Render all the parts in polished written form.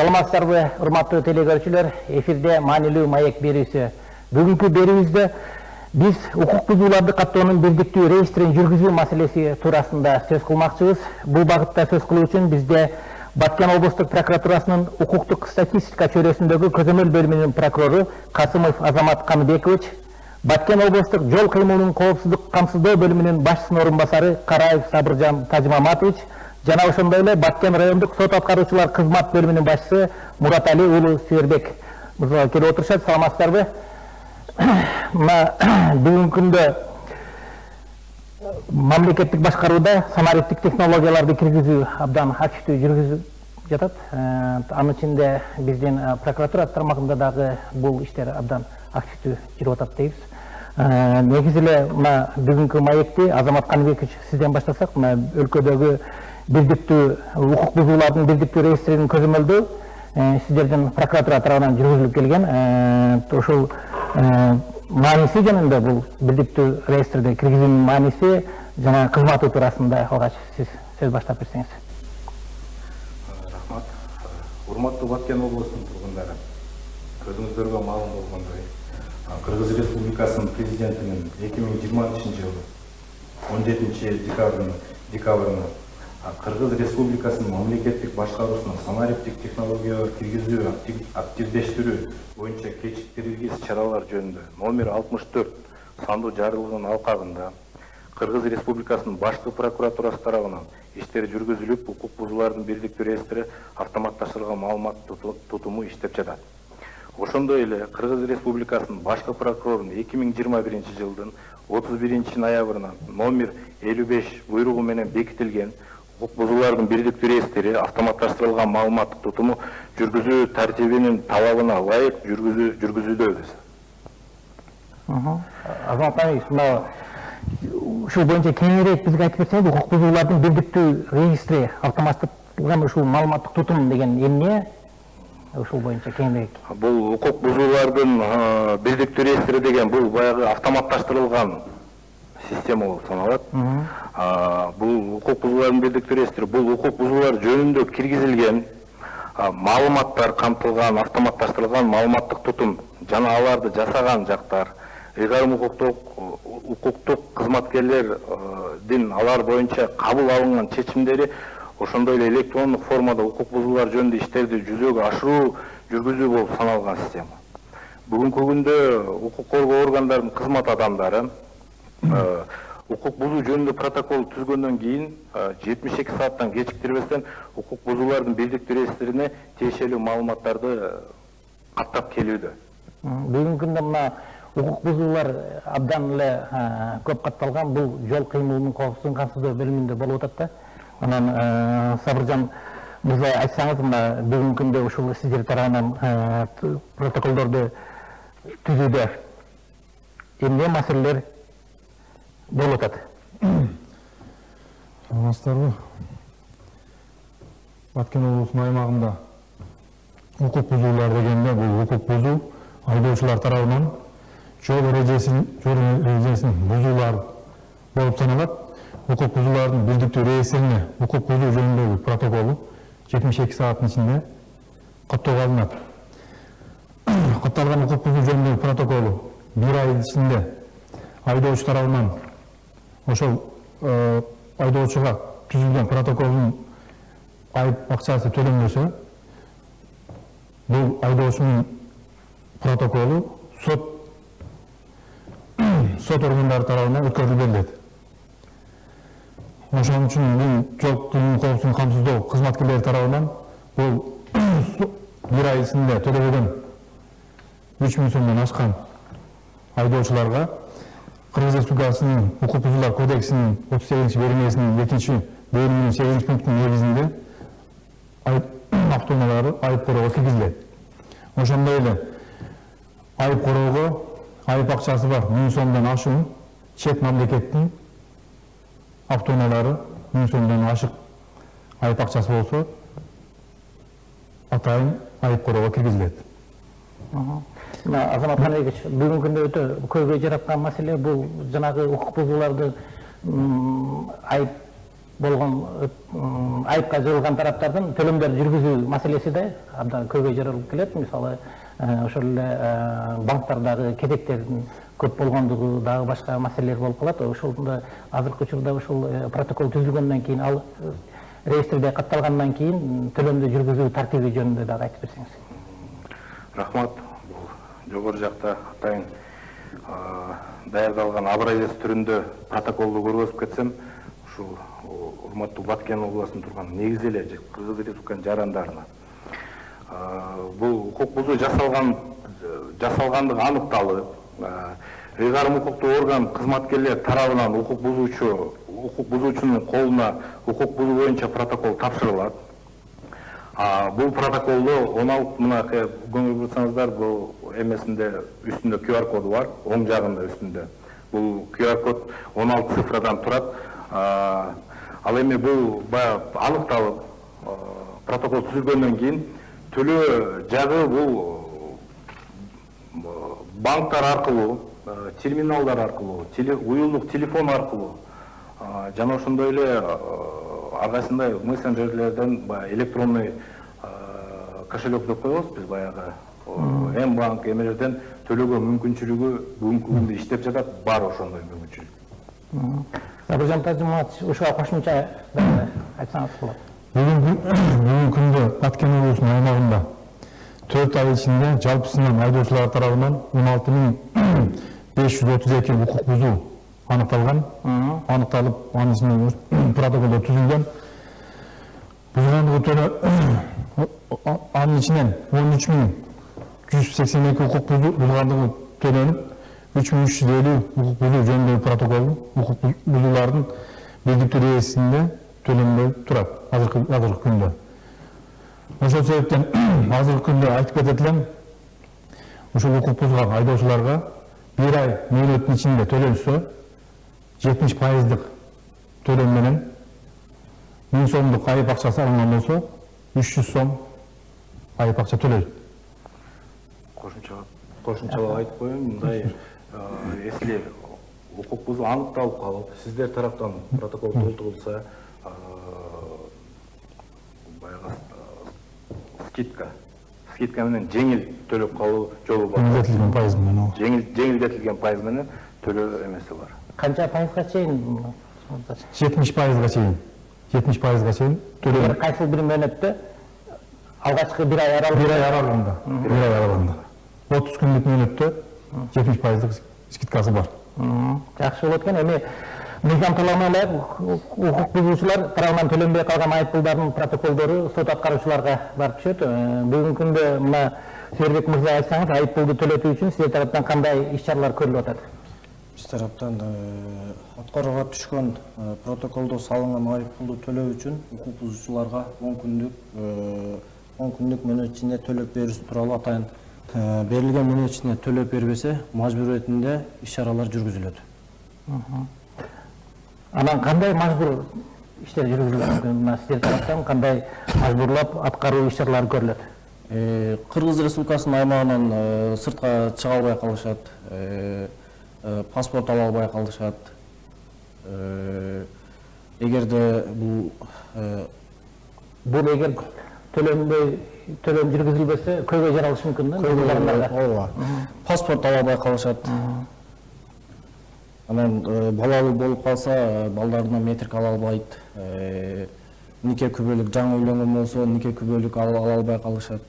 Саламатсыздарбы, урматтуу телекөрүүчүлөр, эфирде маанилүү маек берүүсү. Бүгүнкү берүүбүздө биз укук бузууларды каттоонун бирдиктүү реестрин жүргүзүү маселеси туурасында сөз кылмакчыбыз. Бул багытта сөз кылуу үчүн бизде Баткен облустук прокуратурасынын укуктук статистика чөйрөсүндөгү көзөмөл бөлүмүнүн прокурору Касымов Азамат Камыбекович, Баткен облустук жол кыймылынын коопсуздук камсыздоо бөлүмүнүн башчысынын орун басары Караев Сабыржан Тажмаматович жана ошондой эле Баткен райондук сот аткаруучулар кызмат бөлүмүнүн башчысы Муратали уулу Сүйөрбек мырза келип отурушат. Саламатсыздарбы? Бүгүнкү күндө мамлекеттик башкарууда санариптик технологияларды киргизүү абдан активдүү жүргүзүлүп жатат. Анын ичинде биздин прокуратура тармагында дагы бул иштер абдан активдүү жүрүп атат дейбиз. Негизи эле бүгүнкү маекти Азамат Камыбекович сизден баштасак, өлкөдөгү бирдиктүү укук бузуулардын бирдиктүү реестринин көзөмөлдөө сиздердин прокуратура тарабынан жүргүзүлүп келген. Ошол мааниси жөнүндө бул бирдиктүү реестрде киргизүүнүн мааниси жана кызматы туурасында алгач сиз сөз баштап берсеңиз. Рахмат. Урматтуу Баткен облусунун тургундары, өзүңүздөргө маалым болгондой, Кыргыз Республикасынын президентинин 2020 жылы 17 декабрына Кыргыз Республикасынын мамлекеттик башкаруусуна санариптик технологиялар киргизүү активдештирүү боюнча кечиктирилгис чаралар жөнүндө номер 64 сандуу жарлыгынын алкагында Кыргыз Республикасынын башкы прокуратурасы тарабынан иштер жүргүзүлүп, укук бузуулардын бирдиктүү реестри автоматташтырылган маалымат тутуму иштеп жатат. Ошондой эле Кыргыз Республикасынын башкы прокурорунун 2021 жылдын 31 ноябрына номер 55 буйругу менен бекитилген укук бузуулардын бирдиктүү реестри автоматташтырылган маалыматтык тутуму жүргүзүү тартибинин талабына ылайык жүргүзүүдөбүз. Азамат Камыбекович, ушул боюнча кеңирээк бизге айтып берсеңиз, укук бузуулардын бирдиктүү реестри автоматташтырылган ушул маалыматтык тутум деген эмне? Ушул боюнча кеңирээк. Бул укук бузуулардын бирдиктүү реестри деген бул баягы автоматташтырылган система болуп саналат. Бул укук бузуулардын бирдиктүү реестри бул укук бузуулар жөнүндө киргизилген маалыматтар камтылган автоматташтырылган маалыматтык тутум жана аларды жасаган жактар, ыйгарым укуктук кызматкерлердин алар боюнча кабыл алынган чечимдери, ошондой эле электрондук формада укук бузуулар жөнүндө иштерди жүзөгө ашыруу жүргүзүү болуп саналган система. Бүгүнкү күндө укук коргоо органдарынын кызмат адамдары укук бузуу жөнүндө протокол түзгөндөн кийин 72 сааттан кечиктирбестен укук бузуулардын бирдиктүү реестрине тиешелүү маалыматтарды каттап келүүдө. Бүгүнкү күндө укук бузуулар абдан эле көп катталган, бул жол кыймылынын коопсуздугун камсыздоо бөлүмүндө болуп атат да. Анан Сабыржан мырза, айтсаңыз, бүгүнкү күндө ушул сиздер тарабынан протоколдорду түзүүдө эмне маселелер болуп атат? Саламатсыздарбы? Баткен облусунун аймагында укук бузуулар дегенде бул укук бузуу айдоочулар тарабынан жол эрежесин бузуулар болуп саналат. Укук бузуулардын бирдиктүү реестрине укук бузуу жөнүндөгү протоколу 72 сааттын ичинде каттоого алынат. Катталган укук бузуу жөнүндөгү протоколу 1 ай ичинде айдоочу тарабынан ошол айдоочуга түзүлгөн протоколдун айып акчасы төлөнбөсө, бул айдоочунун протоколу сот органдары тарабынан өткөрүлүп берилет. Ошон үчүн бул жол кыймылынын коопсуздугун камсыздоо кызматкерлери тарабынан бул 1 ай ичинде төлөгөн 3000 сомдон ашкан айдоочуларга Кыргыз Республикасынын укук бузуулар кодексинин 38 беренесинин 2 бөлүмүнүн 8 пунктунун негизинде автоунаалары айып короого киргизилет. Ошондой эле айып короого айып акчасы бар 1000 сомдон ашуун чет мамлекеттин автоунаалары 1000 сомдон ашык айып акчасы болсо атайын айып короого киргизилет. Азамат Камыбекович, бүгүнкү күндө өтө көйгөй жараткан маселе бул жанагы укук бузууларды айып болгон айыпка жыгылган тараптардын төлөмдөр жүргүзүү маселеси да абдан көйгөй жаралып келет. Мисалы ошол эле банктардагы кетектердин көп болгондугу дагы башка маселелер болуп калат. Ошондо азыркы учурда ушул протокол түзүлгөндөн кийин ал реестрде катталгандан кийин төлөмдү жүргүзүү тартиби жөнүндө дагы айтып берсеңиз. Рахмат. Жогору жакта атайын даярдалган образец түрүндө протоколду көргөзүп кетсем, ушул урматтуу Баткен областында турган негизи эле Кыргыз Республикасынын жарандарына бул укук бузуу жасалгандыгы аныкталып, ыйгарым укуктуу орган кызматкерлер тарабынан укук бузуучунун колуна укук бузуу боюнча протокол тапшырылат. Бул протоколду 16 мына көңүл бурсаңыздар, бул эмесинде үстүндө QR коду бар, оң жагында үстүндө. Бул QR код 16 цифрадан турат. Ал эми бул баягы аныкталып, протокол түзүлгөндөн кийин төлөө жагы бул банктар аркылуу, терминалдар аркылуу, уюлдук телефон аркылуу жана ошондой эле ар кайсындай мессенджерлерден электронный кошелек деп коебуз биз, баягы М-банк эмелерден төлөөгө мүмкүнчүлүгү бүгүнкү күндө иштеп жатат, бар ошондой мүмкүнчүлүк. Сабыржан Тажымович, ушуга кошумча айтсаңыз болот. Бүгүнкү күндө Баткен облусунун аймагында 4 ай ичинде жалпысынан айдоочулар тарабынан 16.532 укук бузуу аныкталып, анын ичинде протоколдор түзүлгөн. Анын ичинен 13.182 укук бузулгандыгы төлөнүп, 3.350 укук бузуу жөнүндөгү протокол укук бузуулардын бирдиктүү реестринде төлөнбөй турат азыркы күндө. Ошол себептен азыркы күндө айтып кетет элем, ушул укук бузган айдоочуларга 1 ай мөөнөттүн ичинде төлөнсө, 70% төлөм менен 1000 сомдук айып акчасы алынган болсо, 300 сом айып акча төлөйт. Кошумчалап айтып коеюн, мындай если укук бузуу аныкталып калып, сиздер тараптан протокол толтурулса, баягы скидка менен жеңил төлөп калуу жолу бар. Жеңилдетилген пайыз менен. Жеңилдетилген пайыз менен төлөө эмеси бар. Канча пайызга чейин? 70%га чейин. 70%га чейин төлөө. Кайсы бир мөөнөттө алгачкы 1 ай аралыгында. 30 күндүк мөөнөттө 70%дык скидкасы бар. Жакшы болот экен. Эми мыйзам талабына укук бузуучулар тарабынан төлөнбөй калган айып пулдардын протоколдору сот аткаруучуларга барып түшөт. Бүгүнкү күндө мына Сербек мырза айтсаңыз, айып пулду төлөтүү үчүн сиздер тараптан кандай иш-чаралар көрүлүп атат? Биз тараптан аткарууга түшкөн протоколдо салынган айып пулду төлөө үчүн укук бузуучуларга 10 күндүк мөөнөт ичинде төлөп берүүсү тууралуу атайын берилген мөөнөт ичинде төлөп бербесе, мажбуриятинде иш-чаралар жүргүзүлөт. Анан кандай мажбур иштер жүргүзүлөт? Мына сиздер тараптан кандай мажбурлап аткаруу иш-чаралары көрүлөт? Кыргыз Республикасынын аймагынан сыртка чыга албай калышат, паспорт ала албай калышат. Эгерде бул эгер төлөм жүргүзүлбөсө көйгөй жаралышы мүмкүн да? Ооба. Паспорт ала албай калышат. Анан балалуу болуп калса, балдарына метрик ала албайт. Нике күбөлүк жаңы үйлөнгөн болсо, нике күбөлүк ала албай калышат.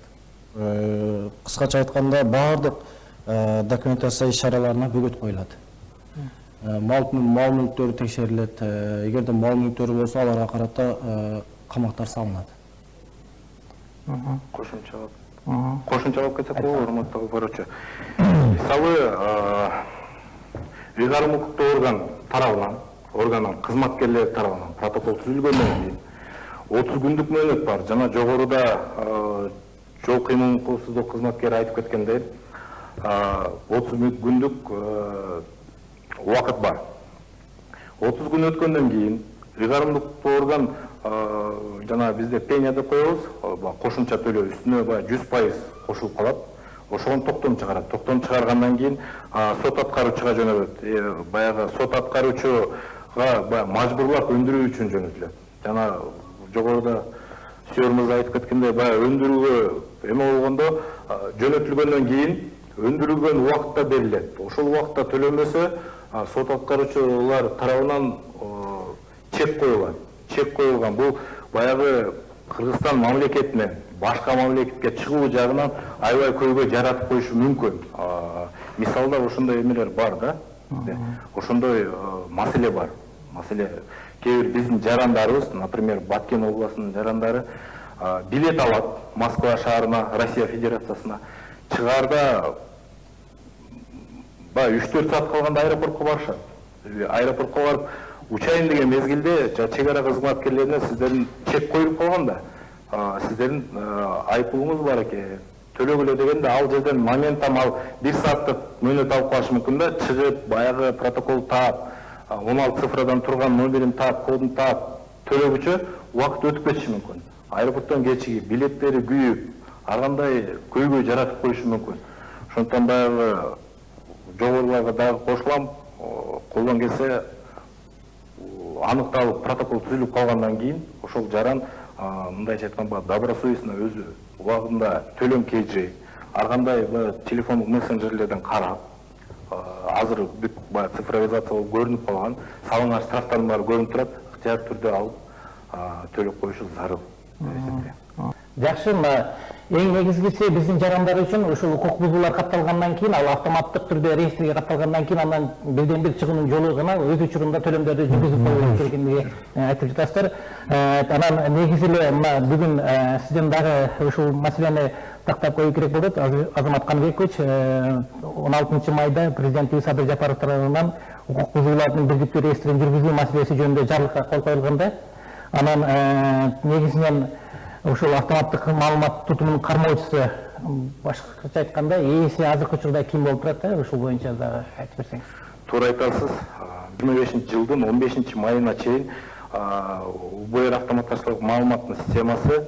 Кыскача айтканда, баардык документация иш-чараларына бөгөт коюлат. Мал мүлктөрү текшерилет. Эгерде мал мүлктөрү болсо, аларга карата камактар салынат. Кошумчалап кетсек болобу, урматтуу баруучу. Мисалы, ыйгарым укуктуу органдын кызматкерлери тарабынан протокол түзүлгөндөн кийин 30 күндүк мөөнөт бар. Жана жогоруда жол кыймылын коопсуздук кызматкери айтып кеткендей, 30 күндүк убакыт бар. 30 күн өткөндөн кийин ыйгарымдыктуу орган жана бизде пеня деп коебуз, кошумча төлөө үстүнө 100% кошулуп калат. Ошону токтом чыгарат. Токтом чыгаргандан кийин сот аткаруучуга жөнөтөт. Баягы сот аткаруучу мажбурлап өндүрүү үчүн жөнөтүлөт. Жана жогоруда сүйөрүмүз айтып кеткендей, баягы өндүрүүгө эме болгондо жөнөтүлгөндөн кийин өндүрүлгөн убакытта берилет. Ошол убакытта төлөнбөсө сот аткаруучулар тарабынан чек коюлат. Чек коюлган бул баягы Кыргызстан мамлекетинен башка мамлекетке чыгуу жагынан аябай көйгөй жаратып коюшу мүмкүн. Мисалда ошондой эмелер бар да. Ошондой маселе бар. Маселе кээ бир биздин жарандарыбыз, например, Баткен областынын жарандары билет алат Москва шаарына, Россия Федерациясына. Чыгаарда 3-4 саат калганда аэропортко барышат. Аэропортко барып учайын деген мезгилде чек ара кызматкерлерине сиздердин чек коюлуп калган да. Сиздердин айыппулуңуз бар экен. Төлөгүлө дегенде ал жерден моментам ал 1 сааттык мөөнөт алып калышы мүмкүн да. Чыгып баягы протокол таап, 16 цифрадан турган номерин таап, кодун таап төлөгүчө убакыт өтүп кетиши мүмкүн. Аэропорттон кечигип, билеттери күйүп, ар кандай көйгөй жаратып коюшу мүмкүн. Ошондон баягы жогоруларга дагы кошулам, колдон келсе аныкталып протокол түзүлүп калгандан кийин ошол жаран мындайча айтканда добросовестно өзү убагында төлөм кежирей, ар кандай телефондук мессенджерлерден карап, азыр бүт цифровизация болуп көрүнүп калган, салынган штрафтардын баары көрүнүп турат, ыктыяр түрдө алып төлөп коюшу зарыл деп эсептейм. Жакшы, эң негизгиси биздин жарандар үчүн ушул укук бузуулар катталгандан кийин, ал автоматтык түрдө реестрге катталгандан кийин андан бирден бир чыгуунун жолу гана өз учурунда төлөмдөрдү жүргүзүп коюш керектигин айтып жатасыздар. Анан негизи эле бүгүн сизден дагы ушул маселени тактап коюу керек болот. Азамат Каныбекович 16 майда президент Садыр Жапаров тарабынан укук бузуулардын бирдиктүү реестрин жүргүзүү маселеси жөнүндө жарлыкка кол коюлганда, анан негизинен ушул автоматтык маалымат тутумунун кармоочусу, башкача айтканда, ээси азыркы учурда ким болуп турат, ушул боюнча дагы айтып берсеңиз. Туура айтасыз. 25-жылдын 15-майына чейин УБР автоматташтырылган маалыматтын системасы,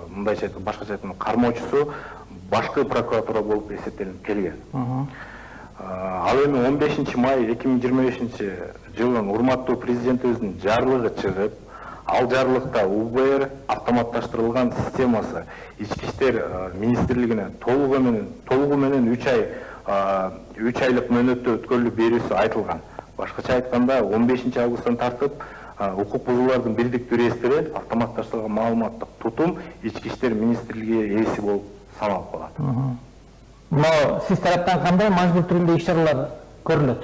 мындайча айтканда, башкача айтканда, кармоочусу башкы прокуратура болуп эсептелип келген. Ал эми 15 май 2025-жылдын урматтуу президентибиздин жарлыгы чыгып, ал жарлыкта УБР автоматташтырылган системасы ички иштер министрлигине толугу менен 3 айлык мөөнөттө өткөрүлүп берүүсү айтылган. Башкача айтканда 15 августтан тартып укук бузуулардын бирдиктүү реестри автоматташтырылган маалыматтык тутум ички иштер министрлиги ээси болуп саналып калат. Но сиз тараптан кандай мажбур түрүндө иш-чаралар көрүлөт?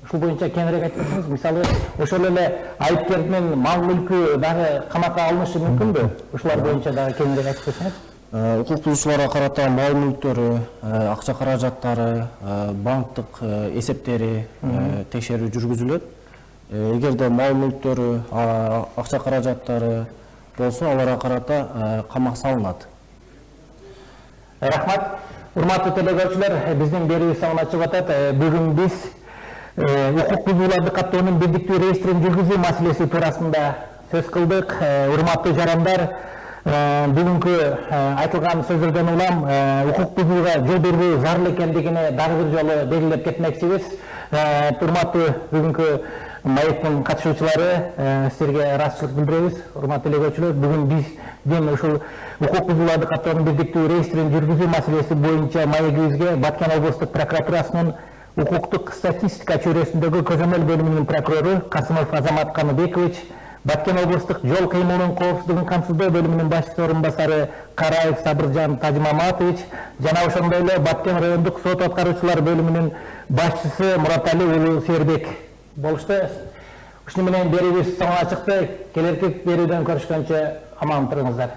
Ушул боюнча кеңирээк айтып берсеңиз, мисалы ошол эле айыпкердин мал мүлкү дагы камакка алынышы мүмкүнбү? Ушулар боюнча дагы кеңирээк айтып берсеңиз. Укук бузуучуларга карата мал мүлктөрү, акча каражаттары, банктык эсептери текшерүү жүргүзүлөт. Эгерде мал мүлктөрү, акча каражаттары болсо, аларга карата камак салынат. Рахмат. Урматтуу телекөрүүчүлөр, биздин берүүбүз самын ачып атат. Бүгүн биз укук бузууларды каттоонун бирдиктүү реестрин жүргүзүү маселеси туурасында сөз кылдык. Урматтуу жарандар, бүгүнкү айтылган сөздөрдөн улам укук бузууга жол берүү зарыл экендигине дагы бир жолу белгилеп кетмекчибиз. Урматтуу бүгүнкү маектин катышуучулары, силерге ыраазычылык билдиребиз. Урматтуу телекөрүүчүлөр, бүгүн биздин ушул укук бузууларды каттоонун бирдиктүү реестрин жүргүзүү маселеси боюнча маегибизге Баткен облустук прокуратурасынын укуктук статистика чөйрөсүндөгү көзөмөл бөлүмүнүн прокурору Касымов Азамат Каныбекович, Баткен облустук жол кыймылынын коопсуздугун камсыздоо бөлүмүнүн башчысы орун басары Караев Сабыржан Тажимаматович жана ошондой эле Баткен райондук сот аткаруучулар бөлүмүнүн башчысы Муратали уулу Сербек болушту. Ушуну менен берүүбүз саман ачыкты. Келерки берүүдөн көрүшкөнчө аман туруңуздар.